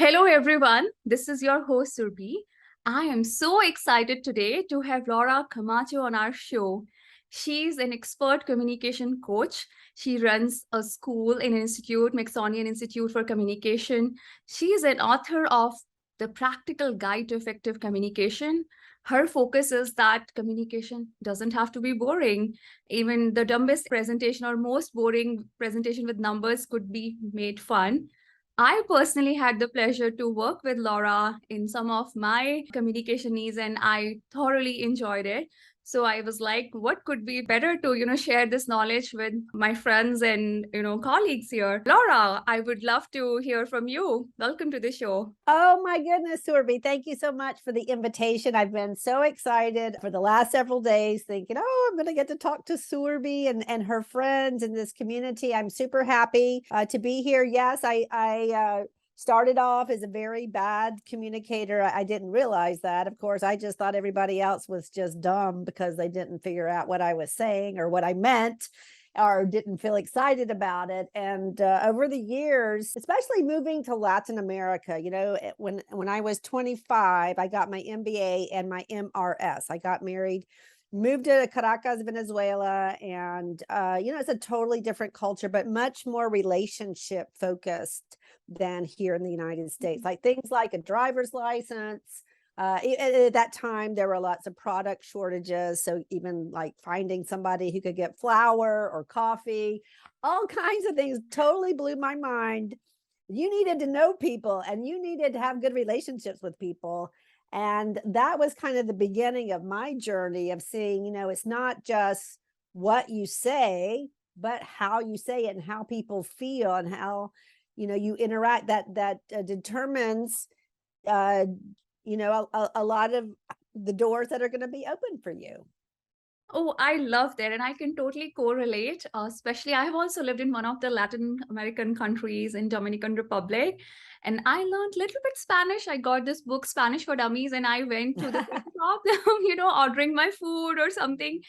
Hello, everyone. This is your host, Surbi. I am so excited today to have Laura Camacho on our show. She's an expert communication coach. She runs a school in an institute, Smithsonian Institute for Communication. She is an author of The Practical Guide to Effective Communication. Her focus is that communication doesn't have to be boring. Even the dumbest presentation or most boring presentation with numbers could be made fun. I personally had the pleasure to work with Laura in some of my communication needs, and I thoroughly enjoyed it. So I was like, what could be better to, share this knowledge with my friends and, colleagues here. Laura, I would love to hear from you. Welcome to the show. Oh my goodness, Surbi, thank you so much for the invitation. I've been so excited for the last several days thinking, oh, I'm going to get to talk to Surbi and her friends in this community. I'm super happy to be here. Yes, I started off as a very bad communicator. I didn't realize that. Of course, I just thought everybody else was just dumb because they didn't figure out what I was saying or what I meant, or didn't feel excited about it. And over the years, especially moving to Latin America, when I was 25, I got my MBA and my MRS. I got married, moved to Caracas, Venezuela, and it's a totally different culture, but much more relationship focused than here in the United States. Like things like a driver's license. At that time, there were lots of product shortages. So even like finding somebody who could get flour or coffee, all kinds of things totally blew my mind. You needed to know people and you needed to have good relationships with people. And that was kind of the beginning of my journey of seeing, it's not just what you say, but how you say it and how people feel and how, you interact that determines a lot of the doors that are going to be open for you. Oh, I love that. And I can totally correlate. Especially, I have also lived in one of the Latin American countries in Dominican Republic. And I learned a little bit Spanish. I got this book, Spanish for Dummies, and I went to the shop, ordering my food or something.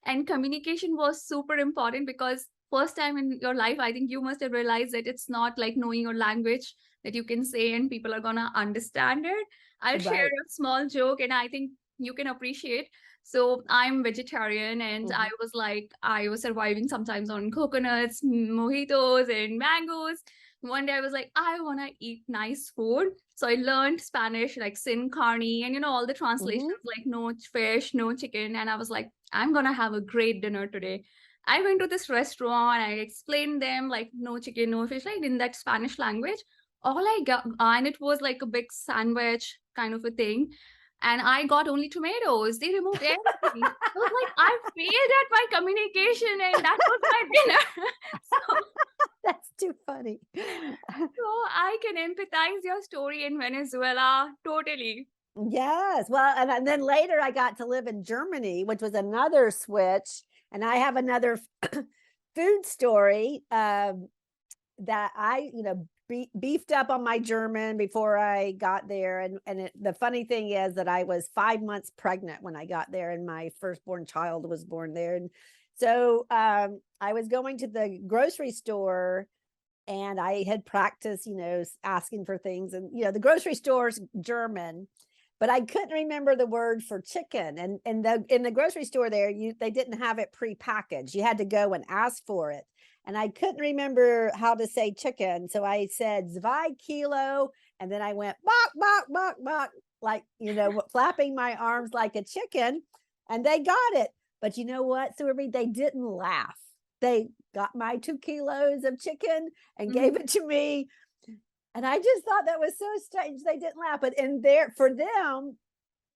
And communication was super important because first time in your life, I think you must have realized that it's not like knowing your language that you can say and people are going to understand it. I'll share a small joke and I think you can appreciate. So I'm vegetarian and I was like, I was surviving sometimes on coconuts, mojitos, and mangoes. One day I was like, I want to eat nice food. So I learned Spanish, like sin carne, and all the translations, like no fish, no chicken. And I was like, I'm going to have a great dinner today. I went to this restaurant, I explained them like no chicken, no fish, like in that Spanish language. All I got, and it was like a big sandwich kind of a thing, and I got only tomatoes. They removed everything. I was like, I failed at my communication, and that was my dinner. So that's too funny. So I can empathize your story in Venezuela totally. Yes. Well, and then later I got to live in Germany, which was another switch. And I have another food story that I, beefed up on my German before I got there. And the funny thing is that I was 5 months pregnant when I got there, and my firstborn child was born there. And so I was going to the grocery store, and I had practiced, asking for things. And the grocery store's German, but I couldn't remember the word for chicken. And in the grocery store there, they didn't have it prepackaged. You had to go and ask for it. And I couldn't remember how to say chicken. So I said, 2 kilo. And then I went, bok, bok, bok, bok, like, flapping my arms like a chicken. And they got it. But you know what, Surbi? They didn't laugh. They got my 2 kilos of chicken and gave it to me. And I just thought that was so strange. They didn't laugh. But for them,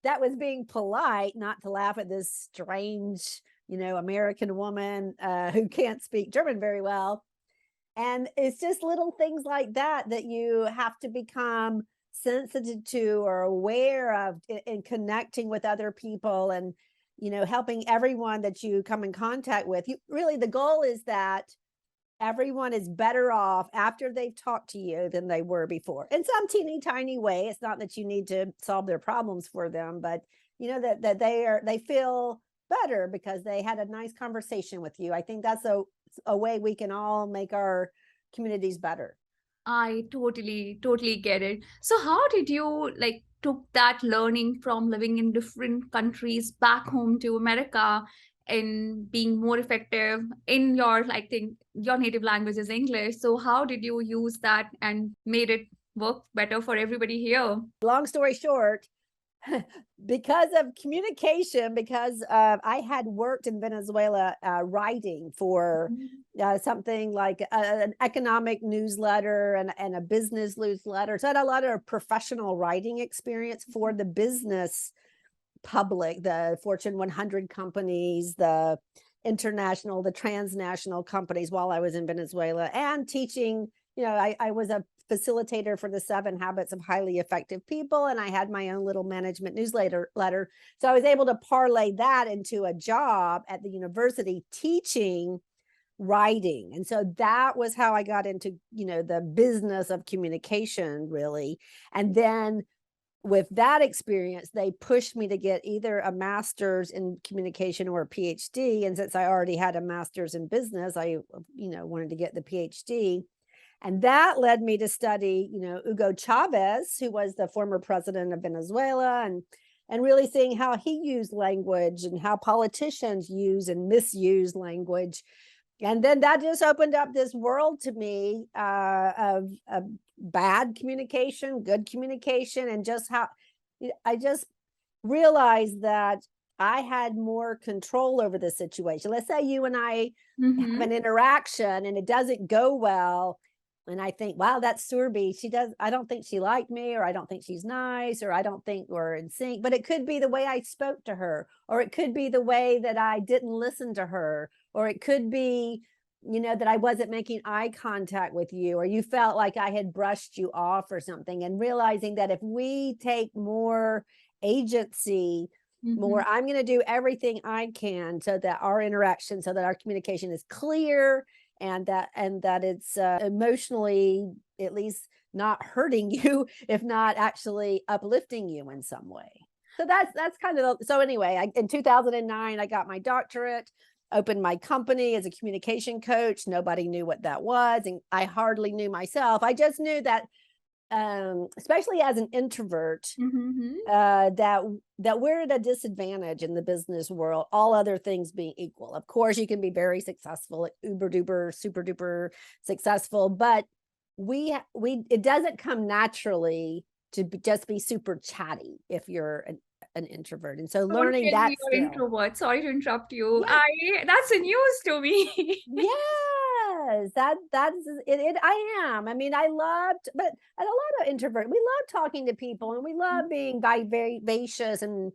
that was being polite, not to laugh at this strange, American woman who can't speak German very well. And it's just little things like that you have to become sensitive to or aware of in connecting with other people and, helping everyone that you come in contact with. Really, the goal is that everyone is better off after they've talked to you than they were before, in some teeny tiny way. It's not that you need to solve their problems for them, but that they feel better because they had a nice conversation with you. I think that's a way we can all make our communities better. I totally get it. So how did you like took that learning from living in different countries back home to America and being more effective in your, like, think your native language is English. So how did you use that and made it work better for everybody here? Long story short, because of communication, because I had worked in Venezuela writing for something like an economic newsletter and a business newsletter. So I had a lot of professional writing experience for the business public, the Fortune 100 companies, the international, the transnational companies while I was in Venezuela, and teaching. I was a facilitator for the 7 Habits of Highly Effective People, and I had my own little management newsletter. So I was able to parlay that into a job at the university teaching writing. And so that was how I got into, the business of communication, really. And then with that experience, they pushed me to get either a master's in communication or a PhD. And since I already had a master's in business, I, wanted to get the PhD. And that led me to study, Hugo Chavez, who was the former president of Venezuela, and really seeing how he used language and how politicians use and misuse language. And then that just opened up this world to me of bad communication, good communication, and just how I just realized that I had more control over the situation. Let's say you and I have an interaction and it doesn't go well. And I think, wow, that's Surbi. I don't think she liked me, or I don't think she's nice, or I don't think we're in sync. But it could be the way I spoke to her, or it could be the way that I didn't listen to her, or it could be, that I wasn't making eye contact with you, or you felt like I had brushed you off or something. And realizing that if we take more agency, more, I'm going to do everything I can so that our interaction, so that our communication is clear, and that it's emotionally at least not hurting you, if not actually uplifting you in some way. So that's kind of so anyway, in 2009 I got my doctorate, opened my company as a communication coach. Nobody knew what that was, and I hardly knew myself. I just knew that especially as an introvert, that we're at a disadvantage in the business world, all other things being equal. Of course, you can be very successful, like uber duper, super duper successful, but it doesn't come naturally to just be super chatty if you're an introvert. And so Don't learning tell that me you're skill. introvert. Sorry to interrupt you. Yeah. That's a news to me. Yes, that's it. I am. I mean, I loved, but a lot of introvert. We love talking to people, and we love being very vivacious and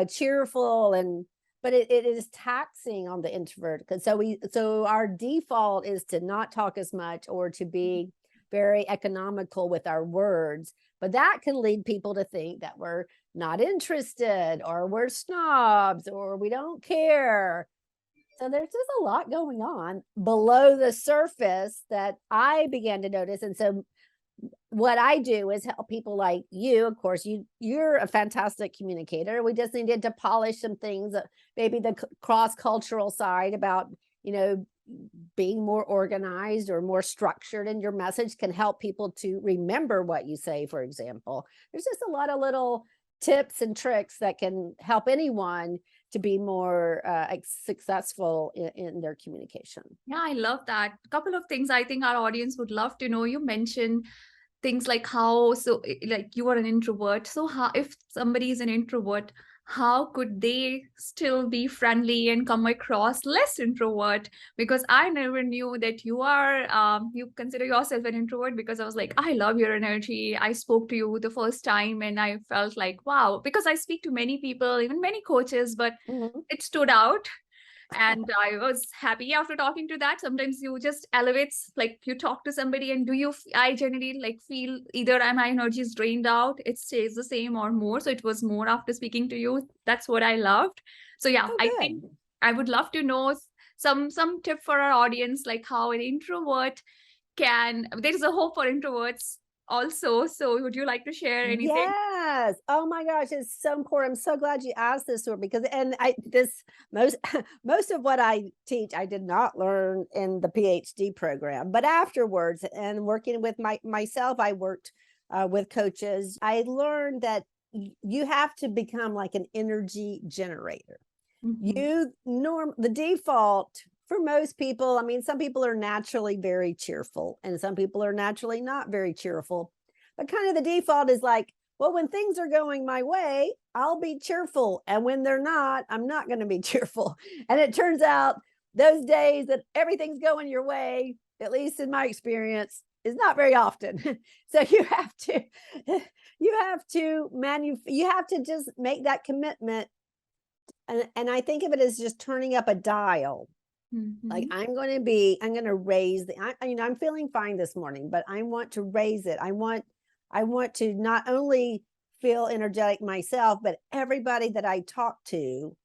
cheerful, but it is taxing on the introvert, because so our default is to not talk as much, or to be very economical with our words. But that can lead people to think that we're not interested, or we're snobs, or we don't care. So there's just a lot going on below the surface that I began to notice. And so what I do is help people like you. Of course, you're a fantastic communicator. We just needed to polish some things, maybe the cross-cultural side about, being more organized or more structured in your message can help people to remember what you say, for example. There's just a lot of little tips and tricks that can help anyone to be more successful in their communication. Yeah, I love that. A couple of things I think our audience would love to know. You mentioned things like like you are an introvert. So how, if somebody is an introvert, how could they still be friendly and come across less introvert? Because I never knew that you consider yourself an introvert, because I was like, I love your energy. I spoke to you the first time and I felt like, wow, because I speak to many people, even many coaches, but it stood out. And I was happy after talking to that. Sometimes you just elevates, like you talk to somebody and I generally like feel either my energy is drained out, it stays the same or more. So it was more after speaking to you. That's what I loved. So yeah, I think I would love to know some tip for our audience, like how an introvert there is a hope for introverts also. So would you like to share anything? Yes. Oh my gosh, it's so important. I'm so glad you asked this, Sor, because and I this most most of what I teach I did not learn in the PhD program, but afterwards and working with myself, I worked with coaches. I learned that you have to become like an energy generator. Mhm. The default for most people, I mean, some people are naturally very cheerful and some people are naturally not very cheerful. But kind of the default is like, well, when things are going my way, I'll be cheerful. And when they're not, I'm not going to be cheerful. And it turns out those days that everything's going your way, at least in my experience, is not very often. So you have to you have to just make that commitment, and I think of it as just turning up a dial. Like Mhm. I'm going to raise I'm feeling fine this morning, but I want to raise it. I want to not only feel energetic myself, but everybody that I talk to,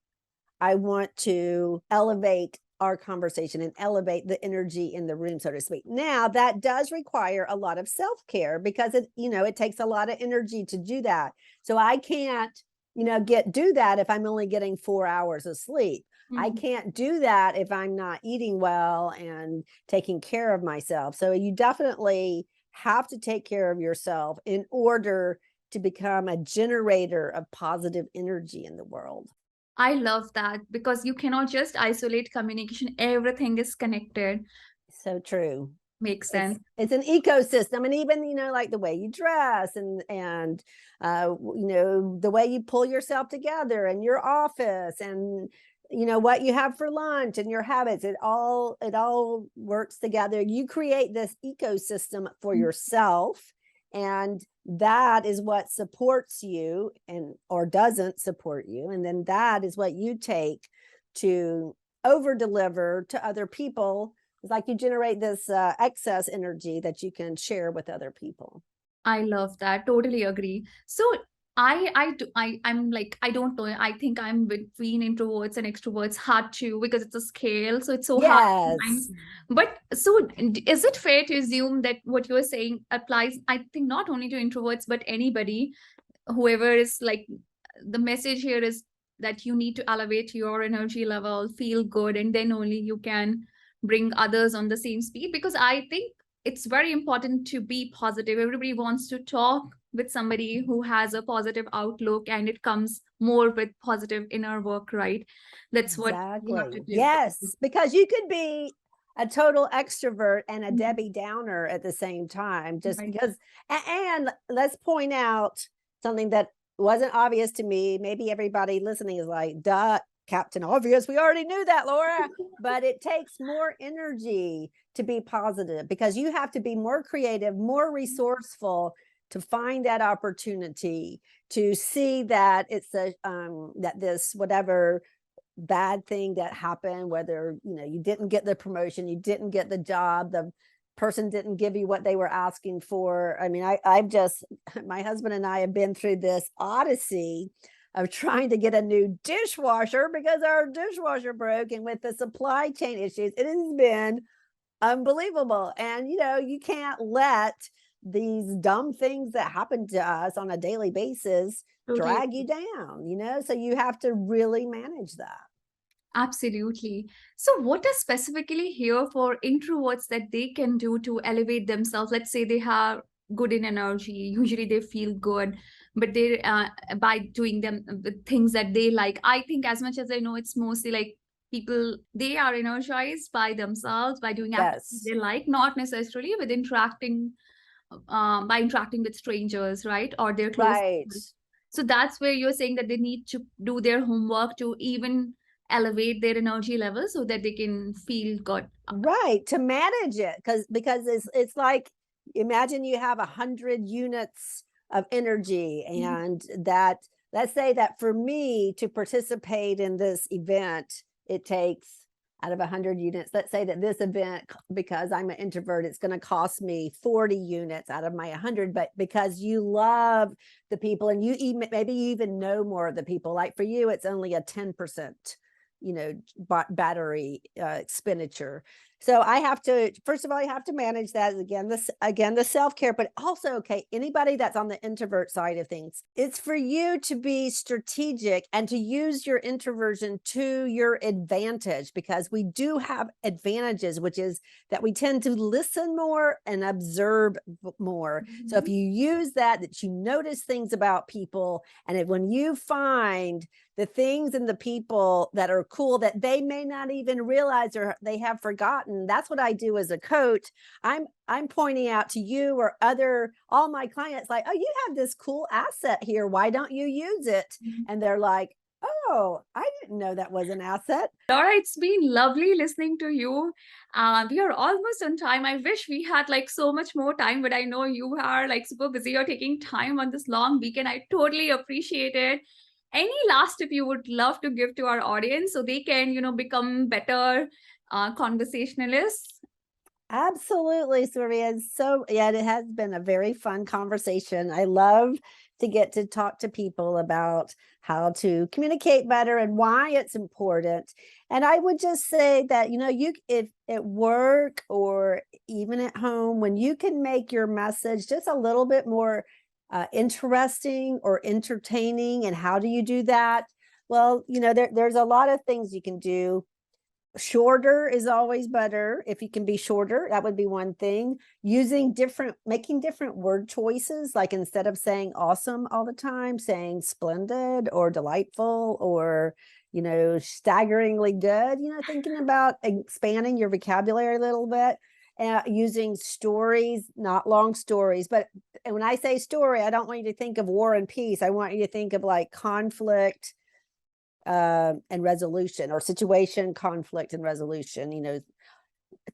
I want to elevate our conversation and elevate the energy in the room, so to speak. Now, that does require a lot of self-care because it takes a lot of energy to do that. So I can't, do that if I'm only getting 4 hours of sleep. I Mhm. can't do that if I'm not eating well and taking care of myself. So you definitely have to take care of yourself in order to become a generator of positive energy in the world. I love that because you cannot just isolate communication. Everything is connected. So true. Makes It's sense. it's an ecosystem, and even like the way you dress and the way you pull yourself together in your office, and what you have for lunch and your habits, it all works together. You create this ecosystem for yourself, and that is what supports you and or doesn't support you, and then that is what you take to over deliver to other people. It's like you generate this excess energy that you can share with other people. I love that. Totally agree. So I'm like, I don't know. I think I'm between introverts and extroverts. Hard to, because it's a scale, so it's so hard Yes. sometimes. But so is it fair to assume that what you're saying applies, I think, not only to introverts, but anybody, whoever is like, the message here is that you need to elevate your energy level, feel good, and then only you can bring others on the same speed. Because I think it's very important to be positive. Everybody wants to talk with somebody who has a positive outlook, and it comes more with positive inner work, right? That's what you have to Exactly. do. Yes, because you could be a total extrovert and a Mhm. Debbie Downer at the same time, just Right. because. And let's point out something that wasn't obvious to me. Maybe everybody listening is like, duh, Captain Obvious. We already knew that, Laura. But it takes more energy to be positive because you have to be more creative, more resourceful to find that opportunity, to see that it's that this whatever bad thing that happened, whether you didn't get the promotion, you didn't get the job, the person didn't give you what they were asking for. I mean, I've just my husband and I have been through this odyssey of trying to get a new dishwasher because our dishwasher broke, and with the supply chain issues, it has been unbelievable. And you can't let these dumb things that happen to us on a daily basis Totally. drag you down, so you have to really manage that. Absolutely. So, what is specifically here for introverts that they can do to elevate themselves? Let's say they have good in energy. Usually, they feel good, but they by doing them the things that they like. I think, as much as I know, it's mostly like people they are energized by themselves by doing activities Yes. they like, not necessarily with interacting by interacting with strangers, right, or their close Right. people. So that's where you're saying that they need to do their homework to even elevate their energy level so that they can feel good. Right, to manage it, because it's like, imagine you have 100 units of energy, Mhm. and that, let's say that for me to participate in this event, it takes, out of 100 units, let's say that this event, because I'm an introvert, it's going to cost me 40 units out of my 100. But because you love the people, and maybe you even know more of the people, like for you it's only a 10% battery expenditure. So I have to, first of all, I have to manage that again, the self-care, but also, okay, anybody that's on the introvert side of things, it's for you to be strategic and to use your introversion to your advantage, because we do have advantages, which is that we tend to listen more and observe more. So if Mhm. you use that you notice things about people, and when you find the things and the people that are cool that they may not even realize or they have forgotten, that's what I do as a coach. I'm pointing out to you or all my clients, like, oh, you have this cool asset here, why don't you use it? And they're like, oh, I didn't know that was an asset. Laura, it's been lovely listening to you. We are almost on time. I wish we had like so much more time, but I know you are like super busy. You're taking time on this long weekend. I totally appreciate it. Any last tip you would love to give to our audience so they can, become better conversationalists? Absolutely, Surya. So, yeah, it has been a very fun conversation. I love to get to talk to people about how to communicate better and why it's important. And I would just say that, if at work or even at home, when you can make your message just a little bit more interesting or entertaining, and how do you do that? Well, there's a lot of things you can do. Shorter is always better. If you can be shorter, that would be one thing. Making different word choices, like instead of saying awesome all the time, saying splendid or delightful or, staggeringly good, thinking about expanding your vocabulary a little bit. Using stories, not long stories, but when I say story, I don't want you to think of war and peace. I want you to think of like conflict, and resolution, or situation, conflict, and resolution.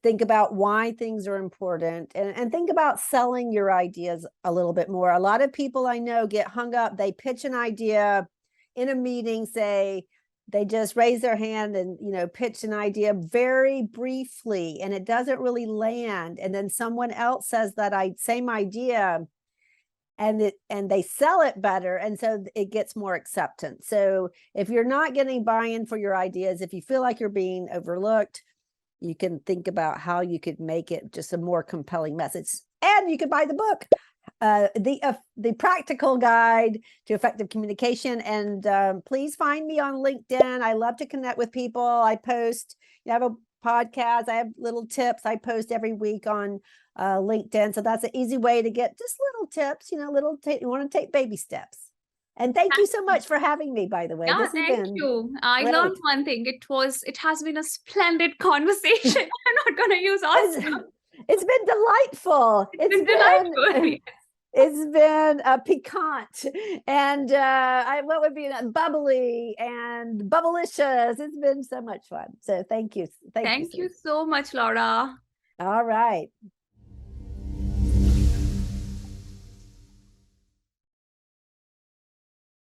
Think about why things are important, and think about selling your ideas a little bit more. A lot of people I know get hung up. They pitch an idea in a meeting, say they just raise their hand and pitch an idea very briefly, and it doesn't really land, and then someone else says that same idea, and they sell it better, and so it gets more acceptance. So if you're not getting buy-in for your ideas, if you feel like you're being overlooked, you can think about how you could make it just a more compelling message. And you could buy the book, the practical guide to effective communication. And please find me on LinkedIn. I love to connect with people. I post, I have a podcast, I have little tips I post every week on LinkedIn. So that's an easy way to get just little tips, you want to take baby steps. And thank you so much for having me, by the way. Yeah, This has thank been you. I learned great. one thing. It has been a splendid conversation. I'm not going to use It's, awesome. it's been delightful. It's been delightful. It's been piquant, and what would be bubbly and bubblicious. It's been so much fun. So thank you, Thank Sue. you so much, Laura. All right.